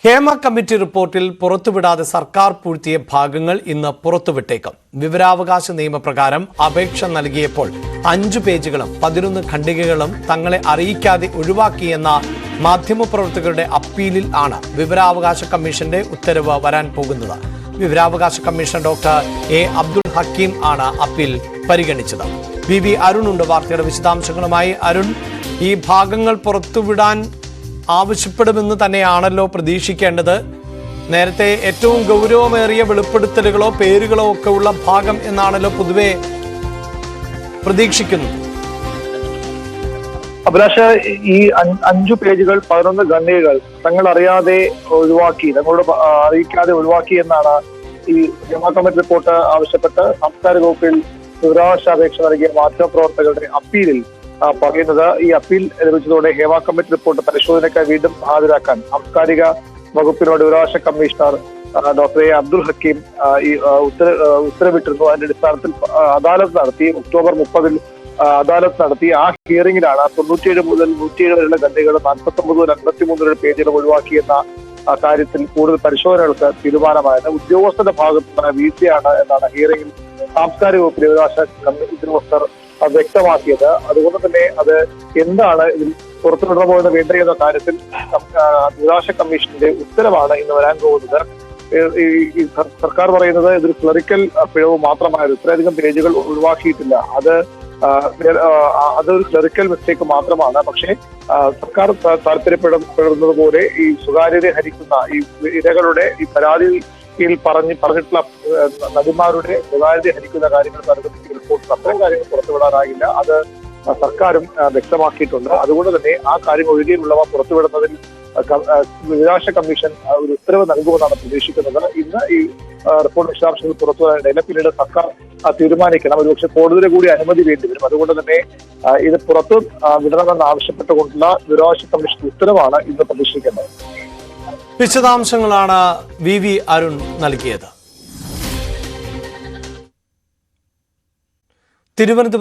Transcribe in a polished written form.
Hema committee റിപ്പോർട്ടിൽ പുറത്തുവിടാതെ സർക്കാർ പൂഴ്ത്തിയ ഭാഗങ്ങൾ ഇന്ന് പുറത്തുവിട്ടേക്കും. വിവരാവകാശ നിയമപ്രകാരം അപേക്ഷ നൽകിയപ്പോൾ 5 പേജുകളും 11 ഖണ്ഡികകളും തങ്ങളെ അറിയിക്കാതെ ഒഴിവാക്കിയെന്ന മാധ്യമപ്രവർത്തകരുടെ അപ്പീലിൽ ആണ് വിവരാവകാശ കമ്മീഷന്റെ ഉത്തരവ് വരാൻ പോകുന്നത്. വിവരാവകാശ commissioner doctor A Abdul Hakeem ആണ് അപ്പീൽ പരിഗണിച്ചത്. വി അരുൺ ഉണ്ട് വാർത്തയുടെ വിശദാംശങ്ങളുമായി. അരുൺ, ഈ ഭാഗങ്ങൾ പുറത്തുവിടാൻ ആവശ്യപ്പെടുമെന്ന് തന്നെയാണല്ലോ പ്രതീക്ഷിക്കേണ്ടത്. നേരത്തെ ഏറ്റവും ഗൗരവമേറിയ വെളിപ്പെടുത്തലുകളോ പേരുകളോ ഒക്കെ ഉള്ള ഭാഗം എന്നാണല്ലോ പൊതുവെ പ്രതീക്ഷിക്കുന്നത്. അഭിലാഷ്, ഈ 5 പേജുകൾ 11 ഖണ്ഡികകൾ തങ്ങൾ അറിയാതെ ഒഴിവാക്കി, തങ്ങളോട് അറിയിക്കാതെ ഒഴിവാക്കി എന്നാണ് ഈ ഹേമ കമ്മിറ്റി റിപ്പോർട്ട് ആവശ്യപ്പെട്ട് സാംസ്കാരിക വകുപ്പിൽ വിവരാവകാശ അപേക്ഷ നൽകിയ മാധ്യമപ്രവർത്തകരുടെ അപ്പീലിൽ പറയുന്നത്. ഈ അപ്പീൽ ലഭിച്ചതോടെ ഹേമ കമ്മിറ്റി റിപ്പോർട്ട് പരിശോധനയ്ക്കായി വീണ്ടും ഹാജരാക്കാൻ സാംസ്കാരിക വകുപ്പിനോട് വിവരാവകാശ commissioner doctor A Abdul Hakeem ഈ ഉത്തരവിട്ടിരുന്നു. അതിന്റെ അടിസ്ഥാനത്തിൽ അദാലത്ത് നടത്തി. ഒക്ടോബർ 30 അദാലത്ത് നടത്തി. ആ ഹിയറിംഗിലാണ് 97 മുതൽ 107 വരെയുള്ള ഖണ്ഡികകൾ 49 മുതൽ 53 പേജുകൾ ഒഴിവാക്കിയെന്ന കാര്യത്തിൽ കൂടുതൽ പരിശോധനകൾക്ക് തീരുമാനമായത്. ഉദ്യോഗസ്ഥരുടെ ഭാഗത്തുനിന്ന് വീഴ്ചയാണ് എന്നാണ് ഹിയറിംഗിൽ സാംസ്കാരിക വകുപ്പിലെ വിവരാവകാശ കമ്മിറ്റി ഉദ്യോഗസ്ഥർ വ്യക്തമാക്കിയത്. അതുകൊണ്ട് തന്നെ അത് എന്താണ് ഇതിൽ പുറത്തുവിടണമോ എന്ന് വേണ്ട എന്ന കാര്യത്തിൽ വിവരാവകാശ കമ്മീഷന്റെ ഉത്തരവാണ് ഇന്ന് വരാൻ പോകുന്നത്. ഈ സർക്കാർ പറയുന്നത് ഇതൊരു ക്ലറിക്കൽ പിഴവ് മാത്രമായിരുന്നു, ഇത്രയധികം പേജുകൾ ഒഴിവാക്കിയിട്ടില്ല, അതൊരു ക്ലറിക്കൽ മിസ്റ്റേക്ക് മാത്രമാണ്. പക്ഷേ സർക്കാർ താല്പര്യപ്പെടുന്നത് പോലെ ഈ സ്വകാര്യത ഹരിക്കുന്ന ഈ ഇരകളുടെ ഈ പരാതിയിൽ പറഞ്ഞിട്ടുള്ള നടിമാരുടെ സ്വകാര്യത ഹരിക്കുന്ന കാര്യങ്ങൾ നടക്കുന്ന റിപ്പോർട്ട് അത്തരം കാര്യങ്ങൾ പുറത്തുവിടാനാകില്ല. അത് സർക്കാരും വ്യക്തമാക്കിയിട്ടുണ്ട്. അതുകൊണ്ട് തന്നെ ആ കാര്യങ്ങൾ ഒഴികെയുള്ളവ പുറത്തുവിടുന്നതിൽ വിവരാവകാശ കമ്മീഷൻ ഒരു ഉത്തരവ് നൽകുമെന്നാണ് പ്രതീക്ഷിക്കുന്നത്. ഇന്ന് ഈ റിപ്പോർട്ട് വിശദാംശങ്ങൾ പുറത്തുവരാനിടയില്ല. പിന്നീട് സർക്കാർ തീരുമാനിക്കണം. ഒരുപക്ഷെ കോടതിയുടെ കൂടി അനുമതി വേണ്ടിവരും. അതുകൊണ്ട് തന്നെ ഇത് പുറത്തു വിടണമെന്ന് ആവശ്യപ്പെട്ടുകൊണ്ടുള്ള വിവരാവകാശ കമ്മീഷൻ ഉത്തരവാണ് ഇന്ന് പ്രതീക്ഷിക്കുന്നത്. വിശദാംശങ്ങളാണ് വി അരുൺ നൽകിയത്. തിരുവനന്തപുരം